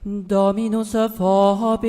Dominus vobiscum.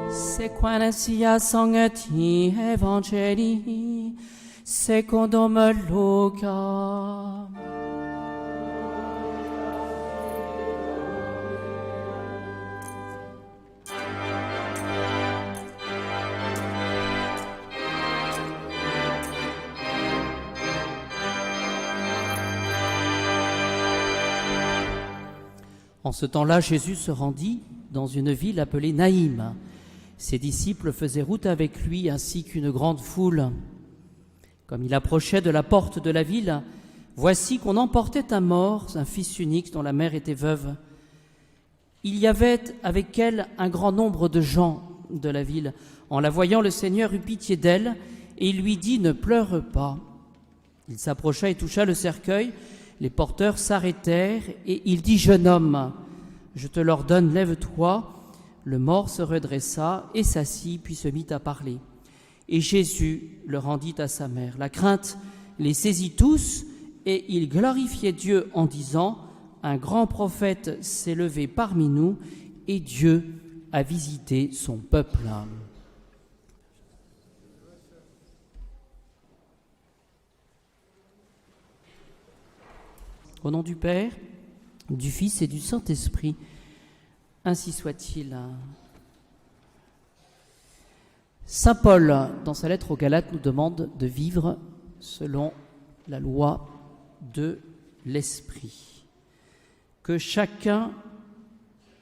Sequentia sancti Evangelii secundum Luca. En ce temps-là, Jésus se rendit dans une ville appelée Naïm. Ses disciples faisaient route avec lui ainsi qu'une grande foule. Comme il approchait de la porte de la ville, voici qu'on emportait un mort, un fils unique dont la mère était veuve. Il y avait avec elle un grand nombre de gens de la ville. En la voyant, le Seigneur eut pitié d'elle et il lui dit « Ne pleure pas ». Il s'approcha et toucha le cercueil. Les porteurs s'arrêtèrent et il dit « Jeune homme, je te l'ordonne, lève-toi ». Le mort se redressa et s'assit, puis se mit à parler. Et Jésus le rendit à sa mère. La crainte les saisit tous et ils glorifiaient Dieu en disant « Un grand prophète s'est levé parmi nous et Dieu a visité son peuple. » Au nom du Père, du Fils et du Saint-Esprit, ainsi soit-il. Saint Paul, dans sa lettre aux Galates, nous demande de vivre selon la loi de l'Esprit. Que chacun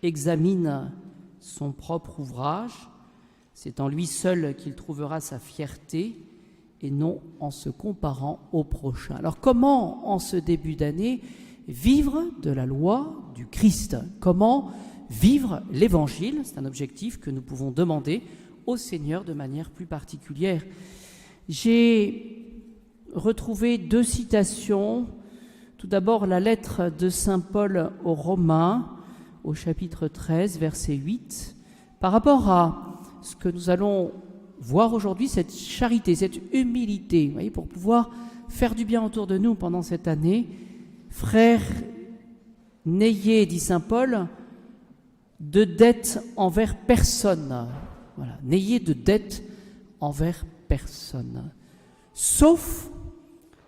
examine son propre ouvrage, c'est en lui seul qu'il trouvera sa fierté et non en se comparant au prochain. Alors comment, en ce début d'année, vivre de la loi du Christ? Comment vivre l'Évangile? C'est un objectif que nous pouvons demander au Seigneur de manière plus particulière. J'ai retrouvé deux citations. Tout d'abord, la lettre de saint Paul aux Romains, au chapitre 13, verset 8, par rapport à ce que nous allons voir aujourd'hui, cette charité, cette humilité, vous voyez, pour pouvoir faire du bien autour de nous pendant cette année. Frères, n'ayez, dit saint Paul, de dette envers personne. Voilà, n'ayez de dette envers personne, sauf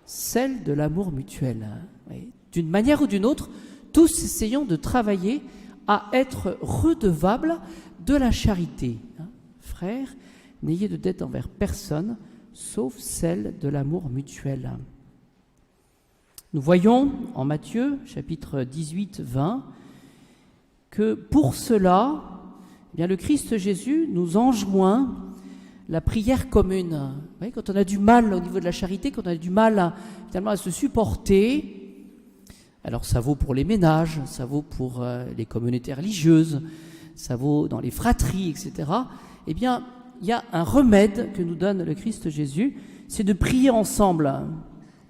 celle de l'amour mutuel. Oui. D'une manière ou d'une autre, tous essayons de travailler à être redevables de la charité. Frères, n'ayez de dette envers personne, sauf celle de l'amour mutuel. Nous voyons en Matthieu, chapitre 18, 20, que pour cela, eh bien, le Christ Jésus nous enjoint la prière commune. Vous voyez, quand on a du mal au niveau de la charité, quand on a du mal finalement à se supporter, alors ça vaut pour les ménages, ça vaut pour les communautés religieuses, ça vaut dans les fratries, etc. Eh bien, il y a un remède que nous donne le Christ Jésus, c'est de prier ensemble.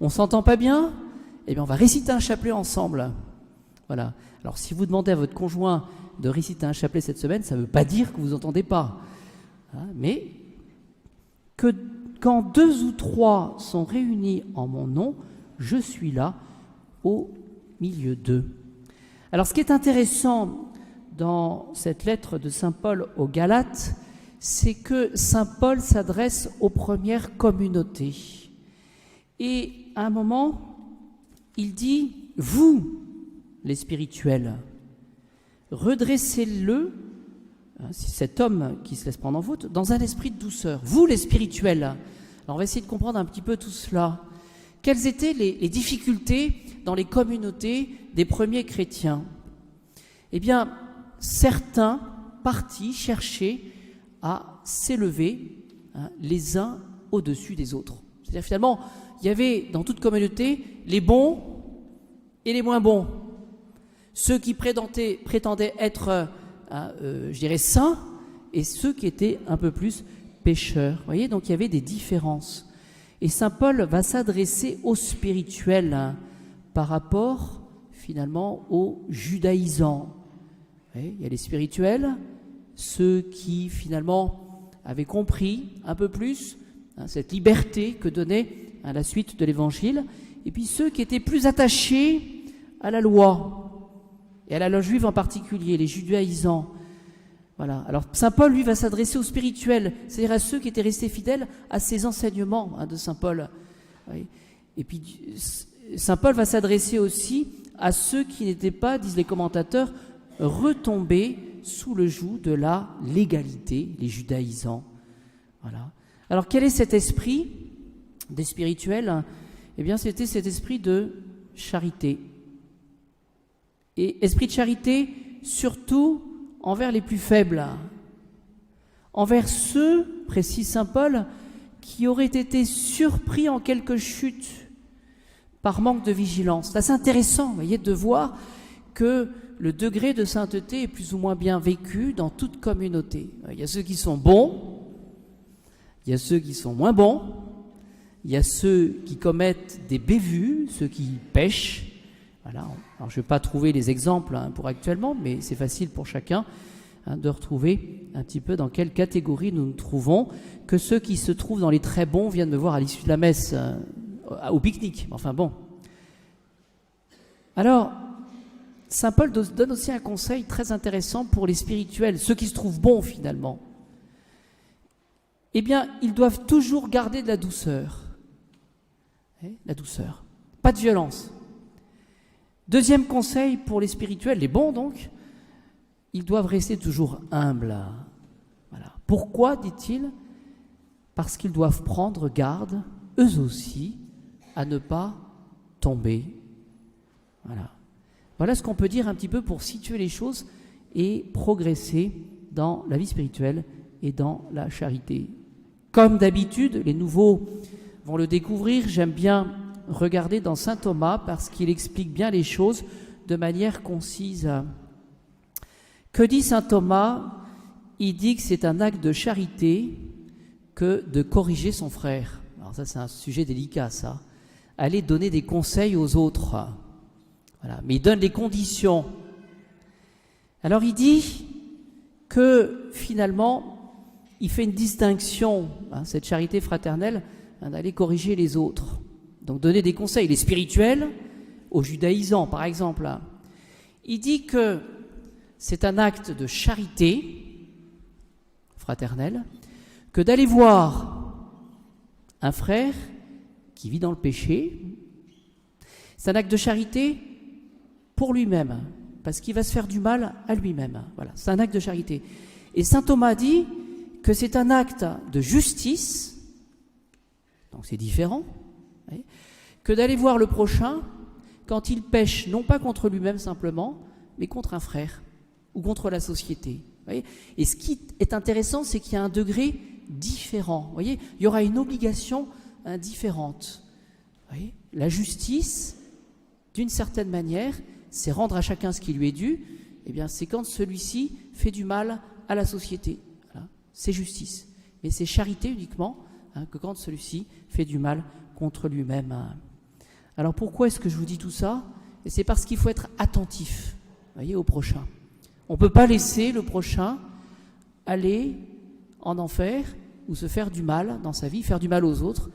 On s'entend pas bien? Eh bien, on va réciter un chapelet ensemble. Voilà. Alors, si vous demandez à votre conjoint de réciter un chapelet cette semaine, ça ne veut pas dire que vous n'entendez pas. Hein, mais que quand 2 ou 3 sont réunis en mon nom, je suis là au milieu d'eux. Alors, ce qui est intéressant dans cette lettre de saint Paul aux Galates, c'est que saint Paul s'adresse aux premières communautés. Et à un moment, il dit « Vous, les spirituels, redressez-le, c'est cet homme qui se laisse prendre en faute, dans un esprit de douceur. Vous, les spirituels. » Alors, on va essayer de comprendre un petit peu tout cela. Quelles étaient les difficultés dans les communautés des premiers chrétiens? Eh bien, certains partis cherchaient à s'élever les uns au-dessus des autres. C'est-à-dire, finalement, il y avait dans toute communauté les bons et les moins bons. Ceux qui prétendaient être, je dirais, saints, et ceux qui étaient un peu plus pécheurs. Vous voyez, donc il y avait des différences. Et saint Paul va s'adresser aux spirituels par rapport, finalement, aux judaïsants. Vous voyez, il y a les spirituels, ceux qui, finalement, avaient compris un peu plus cette liberté que donnait la suite de l'Évangile. et puis ceux qui étaient plus attachés à la loi, et à la loi juive en particulier, les judaïsants. Voilà. Alors saint Paul, lui, va s'adresser aux spirituels, c'est-à-dire à ceux qui étaient restés fidèles à ces enseignements de saint Paul. Oui. Et puis saint Paul va s'adresser aussi à ceux qui n'étaient pas, disent les commentateurs, retombés sous le joug de la légalité, les judaïsants. Voilà. Alors quel est cet esprit des spirituels? Eh bien, c'était cet esprit de charité. Et esprit de charité, surtout envers les plus faibles, envers ceux, précise saint Paul, qui auraient été surpris en quelque chute par manque de vigilance. C'est assez intéressant, vous voyez, de voir que le degré de sainteté est plus ou moins bien vécu dans toute communauté. Il y a ceux qui sont bons, il y a ceux qui sont moins bons, il y a ceux qui commettent des bévues, ceux qui pêchent. Voilà. Alors je ne vais pas trouver les exemples pour actuellement, mais c'est facile pour chacun de retrouver un petit peu dans quelle catégorie nous nous trouvons, que ceux qui se trouvent dans les très bons viennent me voir à l'issue de la messe au pique-nique. Enfin bon. Alors, saint Paul donne aussi un conseil très intéressant pour les spirituels, ceux qui se trouvent bons finalement. Eh bien, ils doivent toujours garder de la douceur. La douceur. Pas de violence. Deuxième conseil pour les spirituels, les bons donc, ils doivent rester toujours humbles. Voilà. Pourquoi, dit-il? Parce qu'ils doivent prendre garde, eux aussi, à ne pas tomber. Voilà. Voilà ce qu'on peut dire un petit peu pour situer les choses et progresser dans la vie spirituelle et dans la charité. Comme d'habitude, les nouveaux vont le découvrir, j'aime bien regarder dans saint Thomas parce qu'il explique bien les choses de manière concise. Que dit saint Thomas? Il dit que c'est un acte de charité que de corriger son frère. Alors ça, c'est un sujet délicat, ça. Aller donner des conseils aux autres. Voilà. Mais il donne les conditions. Alors il dit que finalement, il fait une distinction, cette charité fraternelle, d'aller corriger les autres. Donc donner des conseils, les spirituels, aux judaïsants par exemple. Il dit que c'est un acte de charité fraternelle que d'aller voir un frère qui vit dans le péché. C'est un acte de charité pour lui-même, parce qu'il va se faire du mal à lui-même. Voilà, c'est un acte de charité. Et saint Thomas dit que c'est un acte de justice, donc c'est différent, que d'aller voir le prochain quand il pêche, non pas contre lui-même simplement, mais contre un frère ou contre la société. Et ce qui est intéressant, c'est qu'il y a un degré différent. Voyez, il y aura une obligation différente. La justice, d'une certaine manière, c'est rendre à chacun ce qui lui est dû. Eh bien, c'est quand celui-ci fait du mal à la société. Voilà. C'est justice. Mais c'est charité uniquement que quand celui-ci fait du mal contre lui-même. Alors pourquoi est-ce que je vous dis tout ça? Et c'est parce qu'il faut être attentif, voyez, au prochain. On ne peut pas laisser le prochain aller en enfer ou se faire du mal dans sa vie, faire du mal aux autres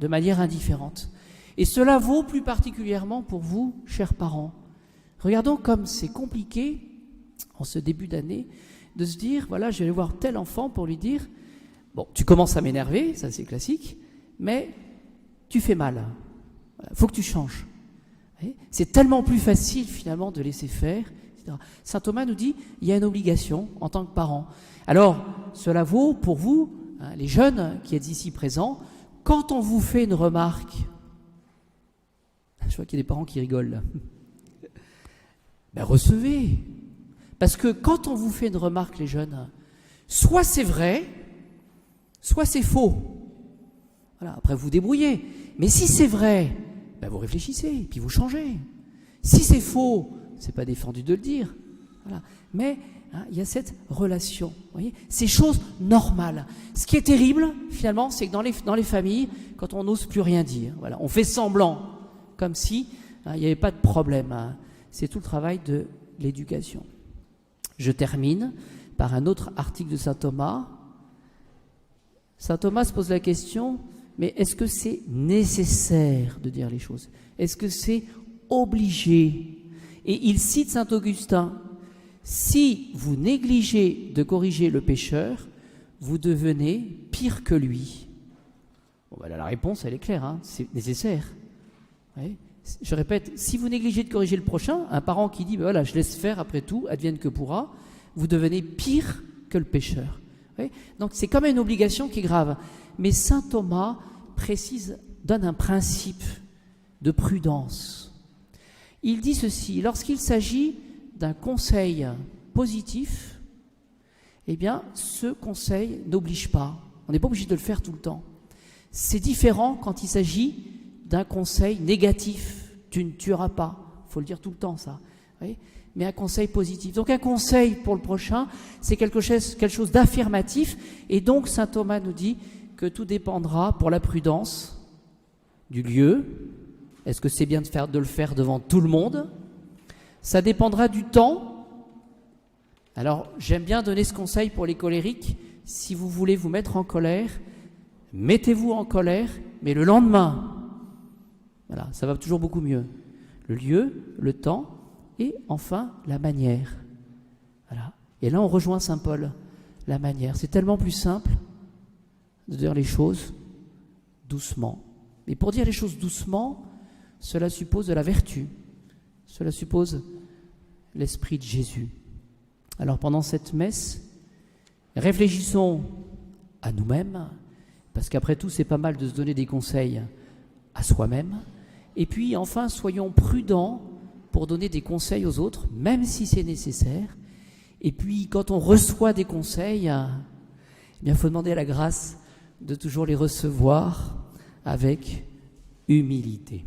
de manière indifférente. Et cela vaut plus particulièrement pour vous, chers parents. Regardons comme c'est compliqué, en ce début d'année, de se dire, voilà, je vais aller voir tel enfant pour lui dire, bon, tu commences à m'énerver, ça c'est classique, mais tu fais mal. Il faut que tu changes. C'est tellement plus facile finalement de laisser faire, etc. Saint Thomas nous dit, il y a une obligation en tant que parent. Alors, cela vaut pour vous, les jeunes qui êtes ici présents, quand on vous fait une remarque, je vois qu'il y a des parents qui rigolent là, ben recevez. Parce que quand on vous fait une remarque, les jeunes, soit c'est vrai, soit c'est faux. Voilà, après vous débrouillez. Mais si c'est vrai, ben vous réfléchissez, puis vous changez. Si c'est faux, c'est pas défendu de le dire. Voilà. Mais il y a cette relation. Vous voyez, c'est chose normale. Ce qui est terrible, finalement, c'est que dans les familles, quand on n'ose plus rien dire, voilà, on fait semblant, comme si il n'y avait pas de problème. C'est tout le travail de l'éducation. Je termine par un autre article de saint Thomas. Saint Thomas se pose la question, mais est-ce que c'est nécessaire de dire les choses? Est-ce que c'est obligé? Et il cite saint Augustin, si vous négligez de corriger le pécheur, vous devenez pire que lui. Bon, ben là, la réponse, elle est claire, hein, c'est nécessaire. Ouais. Je répète, si vous négligez de corriger le prochain, un parent qui dit, ben voilà, je laisse faire après tout, advienne que pourra, vous devenez pire que le pécheur. Ouais. Donc c'est quand même une obligation qui est grave. Mais saint Thomas précise, donne un principe de prudence. Il dit ceci, lorsqu'il s'agit d'un conseil positif, eh bien, ce conseil n'oblige pas. On n'est pas obligé de le faire tout le temps. C'est différent quand il s'agit d'un conseil négatif. Tu ne tueras pas. Il faut le dire tout le temps, ça. Oui, mais un conseil positif. Donc un conseil pour le prochain, c'est quelque chose d'affirmatif. Et donc, saint Thomas nous dit que tout dépendra, pour la prudence, du lieu. Est-ce que c'est bien de le faire devant tout le monde? Ça dépendra du temps. Alors, j'aime bien donner ce conseil pour les colériques. Si vous voulez vous mettre en colère, mettez-vous en colère, mais le lendemain. Voilà, ça va toujours beaucoup mieux. Le lieu, le temps, et enfin, la manière. Voilà. Et là, on rejoint saint Paul. La manière. C'est tellement plus simple de dire les choses doucement. Mais pour dire les choses doucement, cela suppose de la vertu. Cela suppose l'esprit de Jésus. Alors pendant cette messe, réfléchissons à nous-mêmes, parce qu'après tout, c'est pas mal de se donner des conseils à soi-même. Et puis enfin, soyons prudents pour donner des conseils aux autres, même si c'est nécessaire. Et puis quand on reçoit des conseils, eh bien, il faut demander à la grâce de toujours les recevoir avec humilité.